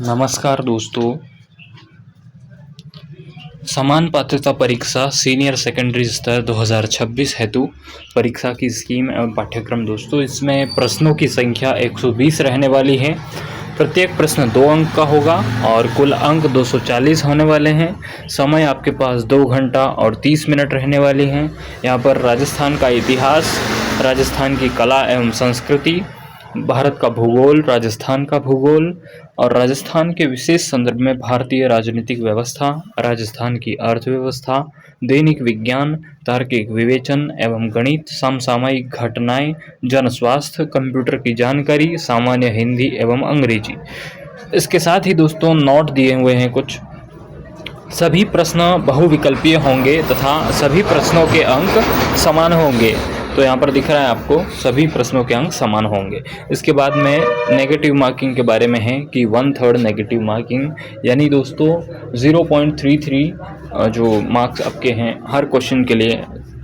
नमस्कार दोस्तों। समान पात्रता परीक्षा सीनियर सेकेंडरी स्तर 2026 हेतु परीक्षा की स्कीम एवं पाठ्यक्रम दोस्तों, इसमें प्रश्नों की संख्या 120 रहने वाली है। प्रत्येक प्रश्न 2 अंक का होगा और कुल अंक 240 होने वाले हैं। समय आपके पास 2 घंटा और 30 मिनट रहने वाली हैं। यहाँ पर राजस्थान का इतिहास, राजस्थान की कला एवं संस्कृति, भारत का भूगोल, राजस्थान का भूगोल और राजस्थान के विशेष संदर्भ में भारतीय राजनीतिक व्यवस्था, राजस्थान की अर्थव्यवस्था, दैनिक विज्ञान, तार्किक विवेचन एवं गणित, समसामयिक घटनाएं, जन स्वास्थ्य, कंप्यूटर की जानकारी, सामान्य हिंदी एवं अंग्रेजी। इसके साथ ही दोस्तों नोट दिए हुए हैं कुछ। सभी प्रश्न बहुविकल्पीय होंगे तथा सभी प्रश्नों के अंक समान होंगे। तो यहाँ पर दिख रहा है आपको, सभी प्रश्नों के अंक समान होंगे। इसके बाद में नेगेटिव मार्किंग के बारे में है कि 1/3 नेगेटिव मार्किंग, यानी दोस्तों 0.33 जो मार्क्स आपके हैं हर क्वेश्चन के लिए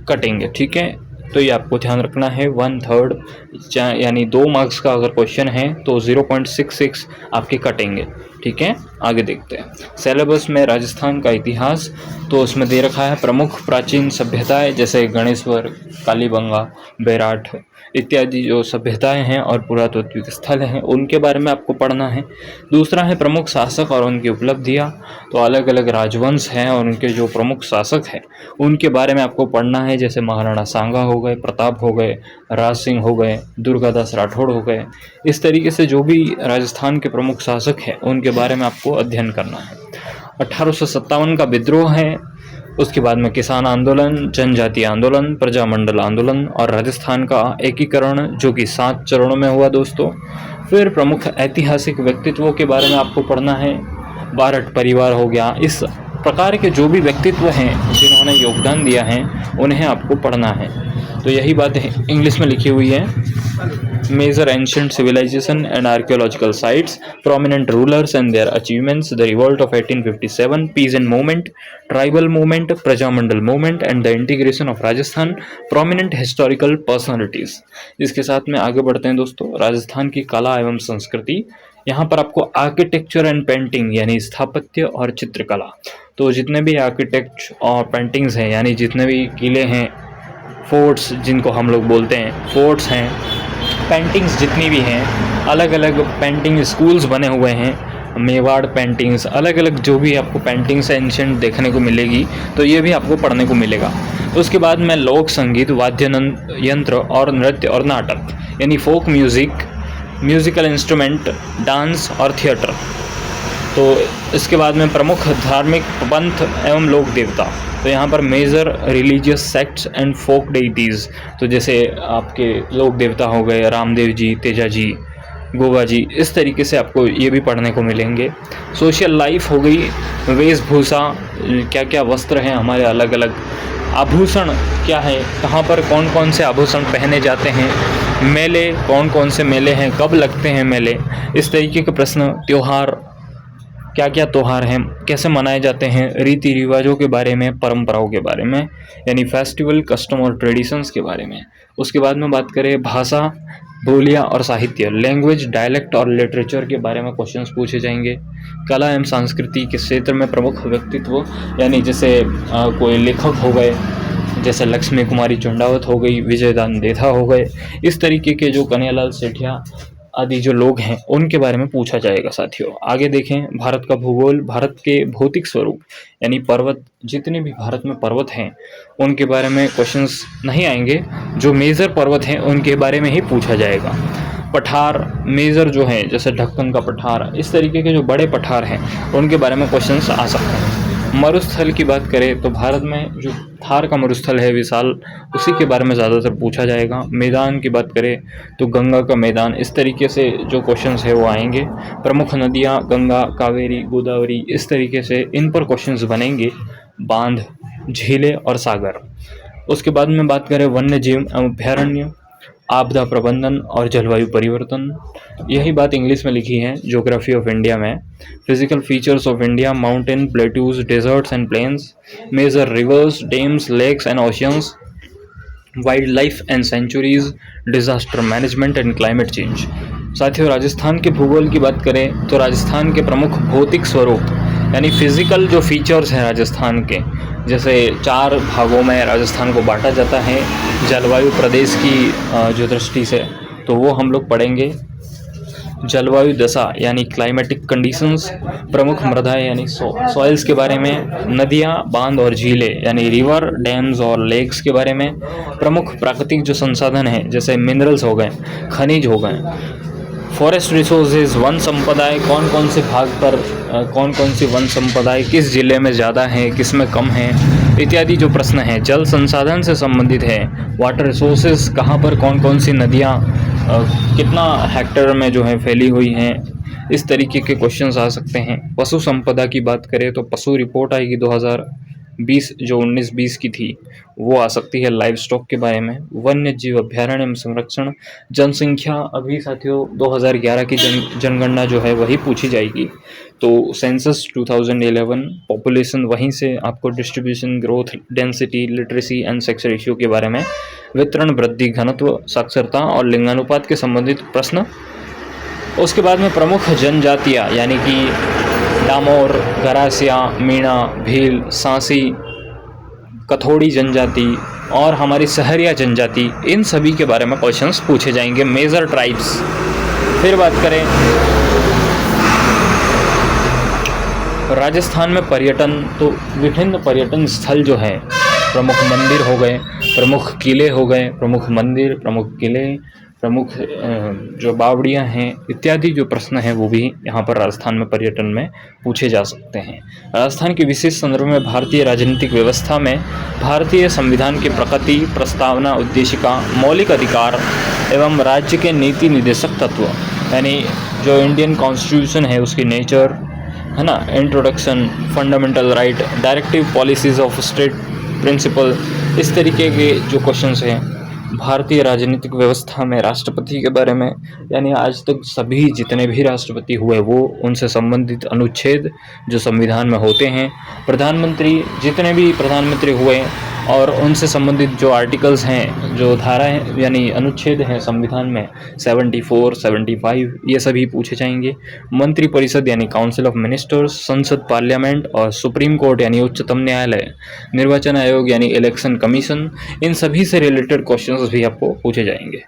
कटेंगे। ठीक है, तो ये आपको ध्यान रखना है। 1/3 यानी 2 मार्क्स का अगर क्वेश्चन है तो 0.66 आपके कटेंगे। ठीक है, आगे देखते हैं। सिलेबस में राजस्थान का इतिहास, तो उसमें दे रखा है प्रमुख प्राचीन सभ्यताएं जैसे गणेश्वर, कालीबंगा, बैराठ इत्यादि जो सभ्यताएं हैं और पुरातात्विक स्थल हैं उनके बारे में आपको पढ़ना है। दूसरा है प्रमुख शासक और उनकी उपलब्धियां, तो अलग अलग राजवंश हैं और उनके जो प्रमुख शासक हैं उनके बारे में आपको पढ़ना है, जैसे महाराणा सांगा हो गए, प्रताप हो गए, राज सिंह हो गए, दुर्गादास राठौड़ हो गए। इस तरीके से जो भी राजस्थान के प्रमुख शासक हैं उनके बारे में आपको अध्ययन करना है। 1857 का विद्रोह है, उसके बाद में किसान आंदोलन, जनजातीय आंदोलन, प्रजामंडल आंदोलन और राजस्थान का एकीकरण जो कि 7 चरणों में हुआ दोस्तों। फिर प्रमुख ऐतिहासिक व्यक्तित्वों के बारे में आपको पढ़ना है। बारठ परिवार हो गया, इस प्रकार के जो भी व्यक्तित्व हैं जिन्होंने योगदान दिया है उन्हें आपको पढ़ना है। तो यही बात इंग्लिश में लिखी हुई है। Major ancient civilisation and archaeological sites, prominent rulers and their achievements, the revolt of 1857, peasant movement, tribal movement, Prajamandal movement and the integration of Rajasthan, prominent historical personalities. इसके साथ में आगे बढ़ते हैं दोस्तों। राजस्थान की कला एवं संस्कृति, यहाँ पर आपको आर्किटेक्चर एंड पेंटिंग यानी स्थापत्य और चित्रकला, तो जितने भी आर्किटेक्ट और पेंटिंग्स हैं यानी जितने भी किले हैं, फोर्ट्स जिनको हम लोग बोलते हैं, फोर्ट्स हैं, पेंटिंग्स जितनी भी हैं, अलग अलग पेंटिंग स्कूल्स बने हुए हैं, मेवाड़ पेंटिंग्स, अलग अलग जो भी आपको पेंटिंग्स एंशिएंट देखने को मिलेगी तो ये भी आपको पढ़ने को मिलेगा। उसके बाद में लोक संगीत, वाद्य यंत्र और नृत्य और नाटक यानी folk music, musical instrument, dance और थिएटर। तो इसके बाद में प्रमुख धार्मिक पंथ एवं लोक देवता, तो यहाँ पर major religious sects and folk deities, तो जैसे आपके लोक देवता हो गए रामदेव जी, तेजा जी, गोवा जी, इस तरीके से आपको ये भी पढ़ने को मिलेंगे। सोशल लाइफ हो गई, वेशभूषा, क्या क्या वस्त्र हैं हमारे अलग अलग, आभूषण क्या है, कहाँ पर कौन कौन से आभूषण पहने जाते हैं, मेले कौन कौन से मेले हैं, कब लगते हैं मेले, इस तरीके के प्रश्न। त्यौहार, क्या क्या त्यौहार हैं, कैसे मनाए जाते हैं, रीति रिवाजों के बारे में, परंपराओं के बारे में यानी फेस्टिवल, कस्टम और ट्रेडिशंस के बारे में। उसके बाद में बात करें भाषा, बोलियां और साहित्य, लैंग्वेज, डायलेक्ट और लिटरेचर के बारे में क्वेश्चंस पूछे जाएंगे। कला एवं संस्कृति के क्षेत्र में प्रमुख व्यक्तित्व यानी जैसे कोई लेखक हो गए, जैसे लक्ष्मी कुमारी चंडावत हो गई, विजयदान देथा हो गए, इस तरीके के जो कन्हैयालाल सेठिया आदि जो लोग हैं उनके बारे में पूछा जाएगा साथियों। आगे देखें भारत का भूगोल, भारत के भौतिक स्वरूप यानी पर्वत, जितने भी भारत में पर्वत हैं उनके बारे में क्वेश्चंस नहीं आएंगे, जो मेजर पर्वत हैं उनके बारे में ही पूछा जाएगा। पठार मेजर जो है जैसे ढक्कन का पठार, इस तरीके के जो बड़े पठार हैं उनके बारे में क्वेश्चंस आ सकते हैं। मरुस्थल की बात करें तो भारत में जो थार का मरुस्थल है विशाल, उसी के बारे में ज़्यादातर पूछा जाएगा। मैदान की बात करें तो गंगा का मैदान, इस तरीके से जो क्वेश्चंस है वो आएंगे। प्रमुख नदियाँ गंगा, कावेरी, गोदावरी, इस तरीके से इन पर क्वेश्चंस बनेंगे। बांध, झीलें और सागर। उसके बाद में बात करें वन्य जीव एवं अभयारण्य, आपदा प्रबंधन और जलवायु परिवर्तन, यही बात इंग्लिश में लिखी है ज्योग्राफी ऑफ इंडिया में। Physical features of India, mountain, plateaus, deserts and plains, major rivers, dams, lakes and oceans, wildlife and sanctuaries, disaster management and climate change. साथियों, राजस्थान के भूगोल की बात करें तो राजस्थान के प्रमुख भौतिक स्वरूप यानी फिजिकल जो फीचर्स हैं राजस्थान के, जैसे 4 भागों में राजस्थान को बांटा जाता है जलवायु प्रदेश की जो दृष्टि से, तो वो हम लोग पढ़ेंगे। जलवायु दशा यानी क्लाइमेटिक कंडीशंस, प्रमुख मृदाएं यानी सॉइल्स के बारे में, नदियां, बांध और झीलें यानी रिवर, डैम्स और लेक्स के बारे में, प्रमुख प्राकृतिक जो संसाधन हैं जैसे मिनरल्स हो गए, खनिज हो गए, फॉरेस्ट रिसोर्सेज, वन संपदाएं, कौन कौन से भाग पर कौन कौन सी वन संपदाएं किस जिले में ज़्यादा हैं, किस में कम हैं, इत्यादि जो प्रश्न हैं। जल संसाधन से संबंधित है, वाटर रिसोर्सेज, कहाँ पर कौन कौन सी नदियाँ कितना हेक्टेयर में जो है फैली हुई हैं, इस तरीके के क्वेश्चंस आ सकते हैं। पशु संपदा की बात करें तो पशु रिपोर्ट आएगी 2020 जो 19-20 की थी, वो आ सकती है। लाइव स्टॉक के बारे में, वन्य जीव अभ्यारण्य एवं संरक्षण, जनसंख्या, अभी साथियों 2011 की जनगणना जो है वही पूछी जाएगी, तो सेंसस 2011, पॉपुलेशन, वहीं से आपको distribution, growth, density, literacy and sex ratio के बारे में, वितरण, वृद्धि, घनत्व, साक्षरता और लिंगानुपात के संबंधित प्रश्न। उसके बाद में प्रमुख जनजातियाँ यानी कि डामोर, गरासिया, मीणा, भील, सांसी, कथोड़ी जनजाति और हमारी सहरिया जनजाति, इन सभी के बारे में क्वेश्चंस पूछे जाएंगे, मेजर ट्राइब्स। फिर बात करें राजस्थान में पर्यटन, तो विभिन्न पर्यटन स्थल जो है, प्रमुख मंदिर हो गए, प्रमुख किले हो गए, प्रमुख मंदिर, प्रमुख किले, प्रमुख जो बावड़ियाँ हैं, इत्यादि जो प्रश्न हैं वो भी यहाँ पर राजस्थान में पर्यटन में पूछे जा सकते हैं। राजस्थान के विशेष संदर्भ में भारतीय राजनीतिक व्यवस्था में भारतीय संविधान की प्रकृति, प्रस्तावना, उद्देशिका, मौलिक अधिकार एवं राज्य के नीति निर्देशक तत्व यानी जो इंडियन कॉन्स्टिट्यूशन है उसकी नेचर है ना, introduction, fundamental right, directive policies of state principle, इस तरीके के जो क्वेश्चंस हैं। भारतीय राजनीतिक व्यवस्था में राष्ट्रपति के बारे में, यानी आज तक सभी जितने भी राष्ट्रपति हुए वो उनसे संबंधित अनुच्छेद जो संविधान में होते हैं, प्रधानमंत्री, जितने भी प्रधानमंत्री हुए और उनसे संबंधित जो आर्टिकल्स हैं, जो धाराएं यानी अनुच्छेद हैं संविधान में 74, 75, ये सभी पूछे जाएंगे। मंत्रिपरिषद यानी काउंसिल ऑफ मिनिस्टर्स, संसद, पार्लियामेंट और सुप्रीम कोर्ट यानी उच्चतम न्यायालय, निर्वाचन आयोग यानी इलेक्शन कमीशन, इन सभी से रिलेटेड क्वेश्चंस भी आपको पूछे जाएंगे।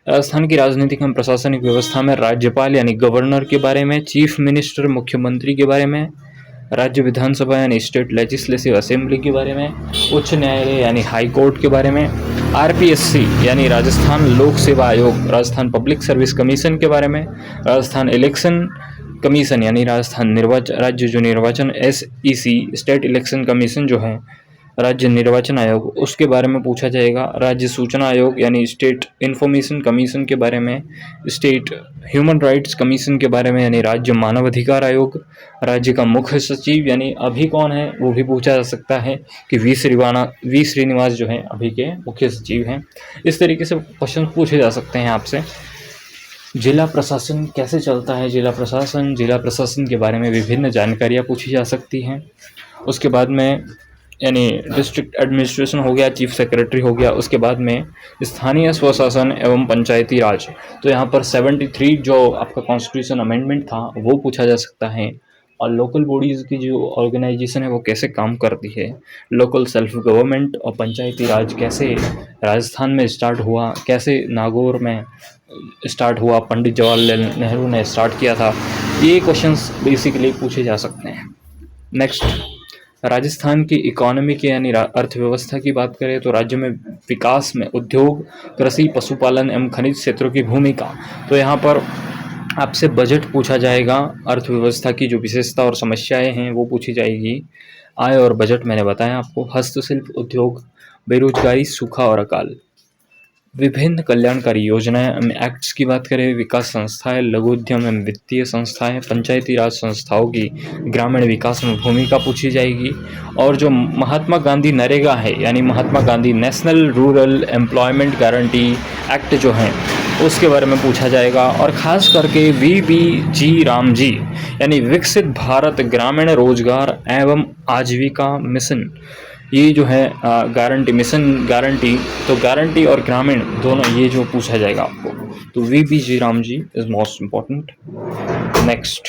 राजस्थान की राजनीतिक एवं प्रशासनिक व्यवस्था में राज्यपाल यानी गवर्नर के बारे में, चीफ मिनिस्टर मुख्यमंत्री के बारे में, राज्य विधानसभा यानी स्टेट लेजिस्लेटिव असेंबली के बारे में, उच्च न्यायालय यानी हाई कोर्ट के बारे में, आरपीएससी यानी राजस्थान लोक सेवा आयोग, राजस्थान पब्लिक सर्विस कमीशन के बारे में, राजस्थान इलेक्शन कमीशन यानी राजस्थान राज्य जो निर्वाचन, एसईसी स्टेट इलेक्शन कमीशन जो है राज्य निर्वाचन आयोग, उसके बारे में पूछा जाएगा। राज्य सूचना आयोग यानी स्टेट इंफॉर्मेशन कमीशन के बारे में, स्टेट ह्यूमन राइट्स कमीशन के बारे में यानी राज्य मानव अधिकार आयोग, राज्य का मुख्य सचिव यानी अभी कौन है वो भी पूछा जा सकता है कि वी श्रीनिवास जो है अभी के मुख्य सचिव हैं। इस तरीके से क्वेश्चन पूछे जा सकते हैं आपसे। जिला प्रशासन कैसे चलता है, जिला प्रशासन के बारे में विभिन्न जानकारियाँ पूछी जा सकती हैं। उसके बाद में यानी डिस्ट्रिक्ट एडमिनिस्ट्रेशन हो गया, चीफ सेक्रेटरी हो गया। उसके बाद में स्थानीय स्वशासन एवं पंचायती राज, तो यहाँ पर 73 जो आपका कॉन्स्टिट्यूशन अमेंडमेंट था वो पूछा जा सकता है। और लोकल बॉडीज़ की जो ऑर्गेनाइजेशन है वो कैसे काम करती है, लोकल सेल्फ गवर्नमेंट और पंचायती राज कैसे राजस्थान में स्टार्ट हुआ, कैसे नागौर में स्टार्ट हुआ, पंडित जवाहरलाल नेहरू ने स्टार्ट किया था, ये क्वेश्चंस बेसिकली पूछे जा सकते हैं। नेक्स्ट, राजस्थान की इकोनॉमी की यानी अर्थव्यवस्था की बात करें तो राज्य में विकास में उद्योग, कृषि, पशुपालन एवं खनिज क्षेत्रों की भूमिका, तो यहाँ पर आपसे बजट पूछा जाएगा, अर्थव्यवस्था की जो विशेषता और समस्याएं हैं वो पूछी जाएगी। आय और बजट मैंने बताया आपको, हस्तशिल्प उद्योग, बेरोजगारी, सूखा और अकाल, विभिन्न कल्याणकारी योजनाएं एक्ट्स की बात करें, विकास संस्थाएं, लघु उद्यम एवं वित्तीय संस्थाएं, पंचायती राज संस्थाओं की ग्रामीण विकास में भूमिका पूछी जाएगी। और जो महात्मा गांधी नरेगा है यानी Mahatma Gandhi national rural employment guarantee act जो है उसके बारे में पूछा जाएगा। और ख़ास करके VBG रामजी यानी विकसित भारत ग्रामीण रोजगार एवं आजीविका मिशन, ये जो है गारंटी, मिशन गारंटी, तो गारंटी और ग्रामीण दोनों ये जो पूछा जाएगा आपको, तो VBG Ram ji is most important. Next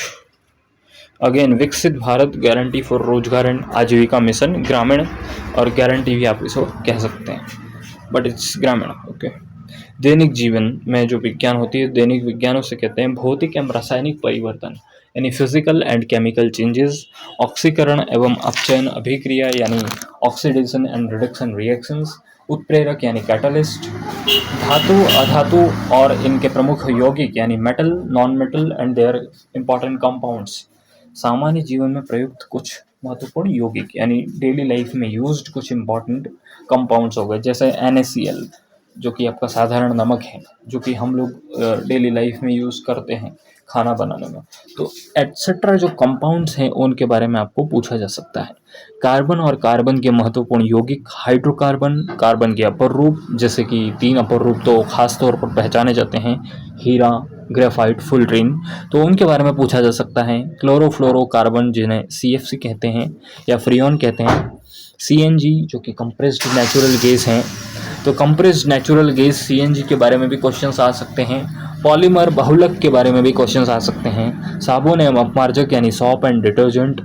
again Viksit Bharat guarantee for Rozgar and Ajeevika mission, ग्रामीण और गारंटी भी आप इसको कह सकते हैं, बट इट्स ग्रामीण। ओके। दैनिक जीवन में जो विज्ञान होती है, दैनिक विज्ञानों से कहते हैं भौतिक एवं रासायनिक परिवर्तन, यानी फिजिकल एंड केमिकल चेंजेस, ऑक्सीकरण एवं अपचयन अभिक्रिया यानी ऑक्सीडेशन एंड रिडक्शन रिएक्शंस, उत्प्रेरक यानी कैटलिस्ट, धातु अधातु और इनके प्रमुख यौगिक यानी metal, non metal and there important compounds, सामान्य जीवन में प्रयुक्त कुछ महत्वपूर्ण यौगिक यानी डेली लाइफ में यूज्ड कुछ इंपॉर्टेंट कंपाउंड्स हो गए, जैसे NaCl जो कि आपका साधारण नमक है, जो कि हम लोग डेली लाइफ में यूज़ करते हैं खाना बनाने में। तो एटसेट्रा जो कंपाउंड्स हैं उनके बारे में आपको पूछा जा सकता है। कार्बन और कार्बन के महत्वपूर्ण यौगिक, हाइड्रोकार्बन, कार्बन के अपर रूप, जैसे कि 3 अपर रूप तो खास तौर पर पहचाने जाते हैं, हीरा, ग्रेफाइट, फुलरीन, तो उनके बारे में पूछा जा सकता है। क्लोरोफ्लोरोकार्बन जिन्हें CFC कहते हैं या फ्रियोन कहते हैं, CNG जो कि कंप्रेस्ड नेचुरल गैस हैं, तो कंप्रेस्ड नेचुरल गैस CNG के बारे में भी क्वेश्चंस आ सकते हैं। पॉलीमर बहुलक के बारे में भी क्वेश्चंस आ सकते हैं। साबुन एवं अपमार्जक यानी सॉप एंड डिटर्जेंट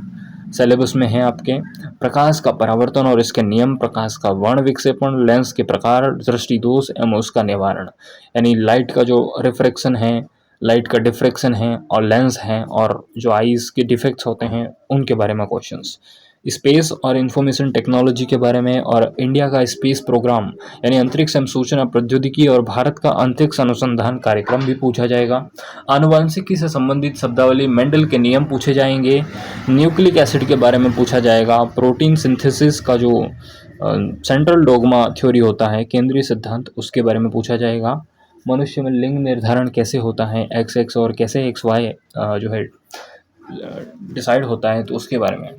सिलेबस में है आपके। प्रकाश का परावर्तन और इसके नियम, प्रकाश का वर्ण विक्षेपण, लेंस के प्रकार, दृष्टि दोष एवं उसका निवारण, यानी लाइट का जो रिफ्रैक्शन है, लाइट का डिफ्रैक्शन है और लेंस हैं, और जो आईज के डिफेक्ट्स होते हैं उनके बारे में क्वेश्चंस। स्पेस और इंफॉर्मेशन टेक्नोलॉजी के बारे में, और इंडिया का स्पेस प्रोग्राम यानी अंतरिक्ष एवं सूचना प्रौद्योगिकी और भारत का अंतरिक्ष अनुसंधान कार्यक्रम भी पूछा जाएगा। आनुवंशिकी से संबंधित शब्दावली, मेंडल के नियम पूछे जाएंगे। न्यूक्लिक एसिड के बारे में पूछा जाएगा। प्रोटीन सिंथेसिस का जो सेंट्रल डोगमा थ्योरी होता है, केंद्रीय सिद्धांत, उसके बारे में पूछा जाएगा। मनुष्य में लिंग निर्धारण कैसे होता है, XX और कैसे XY जो है डिसाइड होता है, तो उसके बारे में।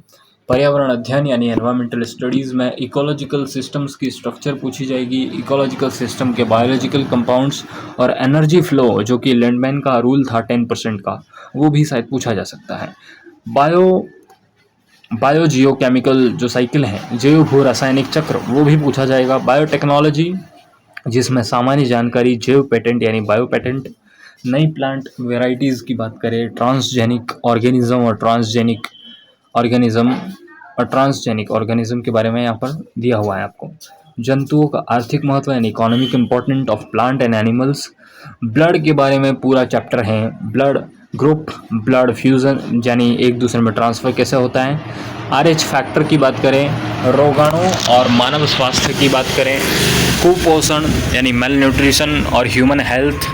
पर्यावरण अध्ययन यानी एनवायरमेंटल स्टडीज़ में इकोलॉजिकल सिस्टम्स की स्ट्रक्चर पूछी जाएगी, इकोलॉजिकल सिस्टम के बायोलॉजिकल कंपाउंड्स और एनर्जी फ्लो, जो कि लैंडमैन का रूल था 10% का, वो भी शायद पूछा जा सकता है। बायो जियोकेमिकल जो साइकिल है, जैव भू रासायनिक चक्र, वो भी पूछा जाएगा। बायोटेक्नोलॉजी जिसमें सामान्य जानकारी, जैव पेटेंट यानी बायो पेटेंट, नई प्लांट वेराइटीज़ की बात करें, ट्रांसजेनिक ऑर्गेनिज्म और ट्रांसजेनिक ऑर्गेनिज्म के बारे में यहाँ पर दिया हुआ है आपको। जंतुओं का आर्थिक महत्व यानी economic important of plant and animals. Blood के बारे में पूरा चैप्टर है। ब्लड ग्रुप, ब्लड फ्यूज़न यानी एक दूसरे में ट्रांसफ़र कैसे होता है। RH फैक्टर की बात करें, रोगाणु और मानव स्वास्थ्य की बात करें, कुपोषण यानी मेल न्यूट्रिशन और ह्यूमन हेल्थ,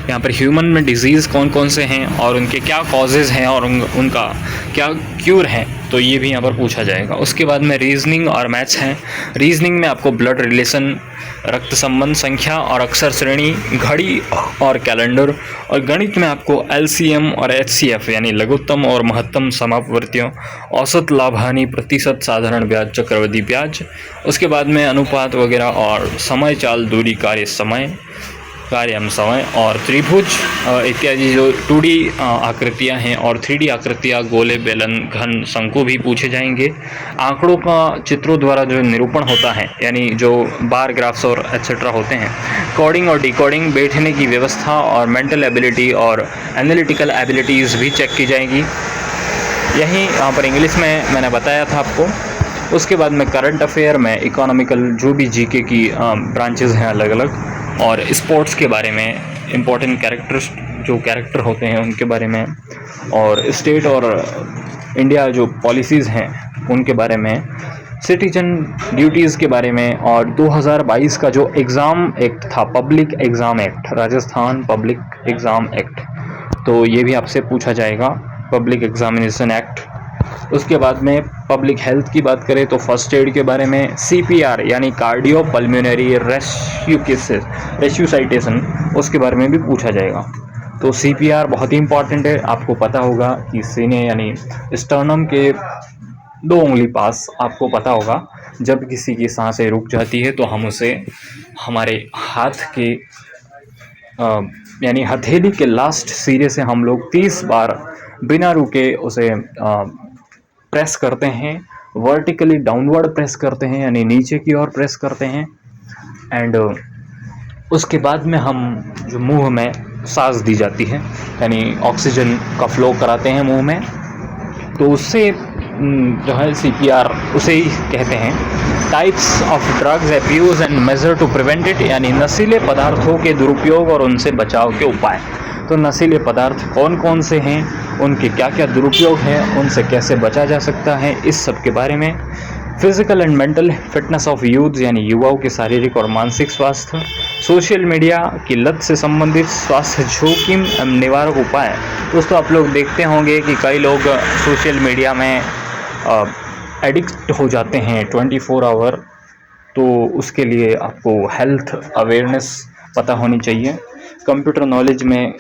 यहाँ पर ह्यूमन में डिजीज़ कौन कौन से हैं और उनके क्या कॉजेज़ हैं और उनका क्या क्यूर है, तो ये भी यहाँ पर पूछा जाएगा। उसके बाद में रीजनिंग और मैथ्स हैं। रीजनिंग में आपको ब्लड रिलेशन, रक्त संबंध, संख्या और अक्षर श्रेणी, घड़ी और कैलेंडर, और गणित में आपको LCM और HCF यानी लघुत्तम और महत्तम समापवर्तियों, औसत लाभ हानि, प्रतिशत, साधारण ब्याज, चक्रवृद्धि ब्याज। उसके बाद में अनुपात वगैरह और समय चाल, दूरी, कार्य समय और त्रिभुज इत्यादि जो 2D आकृतियां हैं और 3D आकृतियां, गोले, बेलन, घन, शंकु भी पूछे जाएंगे। आंकड़ों का चित्रों द्वारा जो निरूपण होता है, यानी जो बार ग्राफ्स और एट्सेट्रा होते हैं। कोडिंग और डिकोडिंग, बैठने की व्यवस्था और मेंटल एबिलिटी और एनालिटिकल एबिलिटीज़ भी चेक की जाएगी। यही यहाँ पर इंग्लिश में मैंने बताया था आपको। उसके बाद में करंट अफेयर में इकोनॉमिकल जो भी GK की ब्रांचेज़ हैं अलग अलग, और स्पोर्ट्स के बारे में इम्पोर्टेंट कैरेक्टर होते हैं उनके बारे में, और स्टेट और इंडिया जो पॉलिसीज़ हैं उनके बारे में, सिटीजन ड्यूटीज़ के बारे में, और 2022 का जो एग्ज़ाम एक्ट था, public exam act, Rajasthan public exam act, तो ये भी आपसे पूछा जाएगा, पब्लिक एग्जामिनेशन एक्ट। उसके बाद में पब्लिक हेल्थ की बात करें तो फर्स्ट एड के बारे में, CPR यानी कार्डियो पल्मोनरी रेस्यूसाइटेशन, उसके बारे में भी पूछा जाएगा। तो CPR बहुत ही इंपॉर्टेंट है। आपको पता होगा कि सीने यानी स्टर्नम के 2 उंगली पास, आपको पता होगा जब किसी की सांसें रुक जाती है तो हम उसे हमारे हाथ के यानी हथेली के लास्ट सिरे से हम लोग 30 बार बिना रुके उसे प्रेस करते हैं वर्टिकली डाउनवर्ड प्रेस करते हैं यानी नीचे की ओर प्रेस करते हैं। एंड उसके बाद में हम जो मुंह में सांस दी जाती है यानी ऑक्सीजन का फ्लो कराते हैं मुंह में, तो उससे जो है CPR उसे ही कहते हैं। Types of drugs abuse and measure to prevent it, यानी नशीले पदार्थों के दुरुपयोग और उनसे बचाव के उपाय। तो नशीले पदार्थ कौन कौन से हैं, उनके क्या क्या दुरुपयोग हैं, उनसे कैसे बचा जा सकता है, इस सब के बारे में। Physical and mental fitness of youth यानी युवाओं के शारीरिक और मानसिक स्वास्थ्य। सोशल मीडिया की लत से संबंधित स्वास्थ्य जोखिम एवं निवारक उपाय। दोस्तों आप लोग देखते होंगे कि कई लोग सोशल मीडिया में एडिक्ट हो जाते हैं 24 आवर, तो उसके लिए आपको हेल्थ अवेयरनेस पता होनी चाहिए। कंप्यूटर नॉलेज में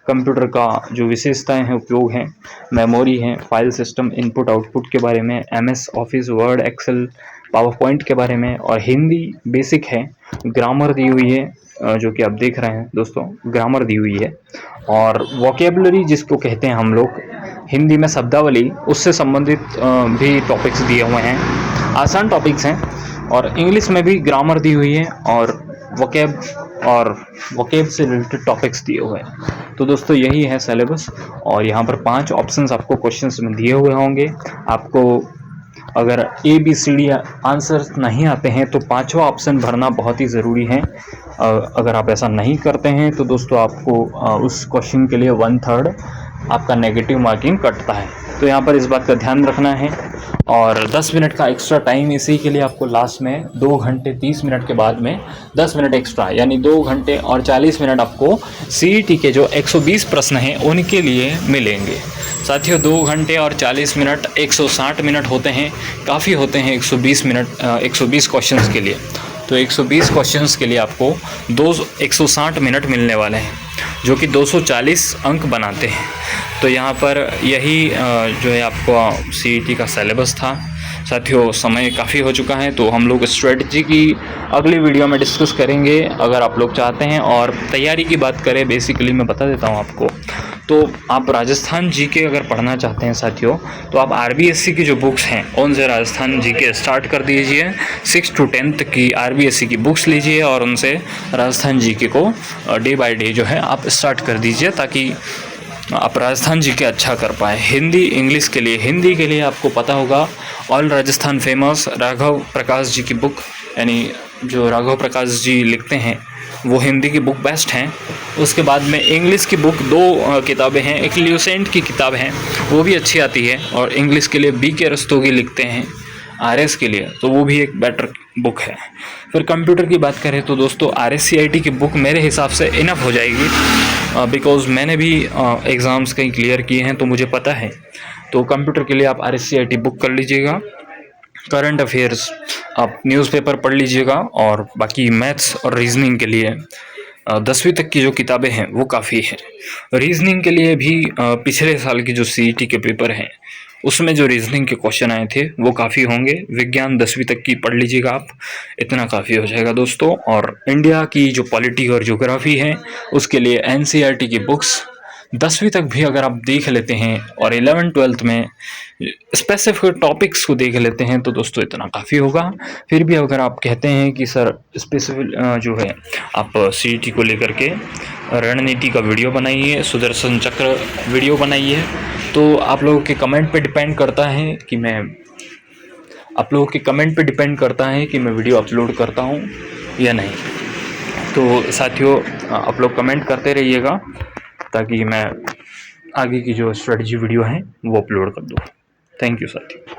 कंप्यूटर का जो विशेषताएं हैं, उपयोग हैं, मेमोरी है, फाइल सिस्टम, इनपुट आउटपुट के बारे में, MS office, Word, Excel, PowerPoint के बारे में, और हिंदी बेसिक है। ग्रामर दी हुई है जो कि आप देख रहे हैं दोस्तों, ग्रामर दी हुई है। और वोकेबलरी जिसको कहते हैं हम लोग हिंदी में शब्दावली, उससे संबंधित भी टॉपिक्स दिए हुए हैं, आसान टॉपिक्स हैं। और इंग्लिश में भी ग्रामर दी हुई है और वोकेब से रिलेटेड टॉपिक्स दिए हुए हैं। तो दोस्तों यही है सिलेबस, और यहाँ पर 5 ऑप्शंस आपको क्वेश्चंस में दिए हुए होंगे। आपको अगर ABCD आंसर नहीं आते हैं तो 5वां ऑप्शन भरना बहुत ही ज़रूरी है। अगर आप ऐसा नहीं करते हैं तो दोस्तों आपको उस क्वेश्चन के लिए 1/3 आपका नेगेटिव मार्किंग कटता है। तो यहाँ पर इस बात का ध्यान रखना है। और 10 मिनट का एक्स्ट्रा टाइम इसी के लिए आपको लास्ट में 2 घंटे 30 मिनट के बाद में 10 मिनट एक्स्ट्रा, यानी 2 घंटे और 40 मिनट आपको CET के जो 120 प्रश्न हैं उनके लिए मिलेंगे। साथियों 2 घंटे और 40 मिनट 160 मिनट होते हैं, काफ़ी होते हैं 120 मिनट 120 क्वेश्चंस के लिए। तो 120 क्वेश्चंस के लिए आपको 160 मिनट मिलने वाले हैं, जो कि 240 अंक बनाते हैं। तो यहाँ पर यही जो है आपको CET का सिलेबस था। साथियों समय काफ़ी हो चुका है, तो हम लोग स्ट्रेटजी की अगली वीडियो में डिस्कस करेंगे अगर आप लोग चाहते हैं। और तैयारी की बात करें, बेसिकली मैं बता देता हूँ आपको, तो आप राजस्थान GK अगर पढ़ना चाहते हैं साथियों, तो आप RBSC की जो बुक्स हैं उनसे राजस्थान GK स्टार्ट कर दीजिए। 6 to 10th की RBSC की बुक्स लीजिए और उनसे राजस्थान GK को डे बाय डे जो है आप स्टार्ट कर दीजिए, ताकि आप राजस्थान GK अच्छा कर पाए। हिंदी इंग्लिश के लिए, हिंदी के लिए आपको पता होगा ऑल राजस्थान फेमस राघव प्रकाश जी की बुक, यानी जो राघव प्रकाश जी लिखते हैं वो हिंदी की बुक बेस्ट हैं। उसके बाद में इंग्लिश की बुक 2 किताबें हैं, एक ल्यूसेंट की किताब है वो भी अच्छी आती है, और इंग्लिश के लिए BK रस्तोगी लिखते हैं RS के लिए, तो वो भी एक बेटर बुक है। फिर कंप्यूटर की बात करें तो दोस्तों RSCIT की बुक मेरे हिसाब से इनफ हो जाएगी, बिकॉज़ मैंने भी एग्ज़ाम्स कहीं क्लियर किए हैं तो मुझे पता है। तो कंप्यूटर के लिए आप RSCIT बुक कर लीजिएगा। करंट अफेयर्स आप न्यूज़पेपर पढ़ लीजिएगा, और बाकी मैथ्स और रीजनिंग के लिए 10वीं तक की जो किताबें हैं वो काफ़ी है। रीजनिंग के लिए भी पिछले साल की जो CET के पेपर हैं उसमें जो रीजनिंग के क्वेश्चन आए थे वो काफ़ी होंगे। विज्ञान 10वीं तक की पढ़ लीजिएगा आप, इतना काफ़ी हो जाएगा दोस्तों। और इंडिया की जो पॉलिटी और ज्योग्राफी है उसके लिए NCERT की बुक्स 10वीं तक भी अगर आप देख लेते हैं और 11th-12th में स्पेसिफिक टॉपिक्स को देख लेते हैं तो दोस्तों इतना काफ़ी होगा। फिर भी अगर आप कहते हैं कि सर स्पेसिफिक जो है आप CET को लेकर के रणनीति का वीडियो बनाइए, सुदर्शन चक्र वीडियो बनाइए, तो आप लोगों के कमेंट पे डिपेंड करता है कि मैं वीडियो अपलोड करता हूँ या नहीं। तो साथियों आप लोग कमेंट करते रहिएगा ताकि मैं आगे की जो स्ट्रेटजी वीडियो है वो अपलोड कर दूँ। थैंक यू साथियों।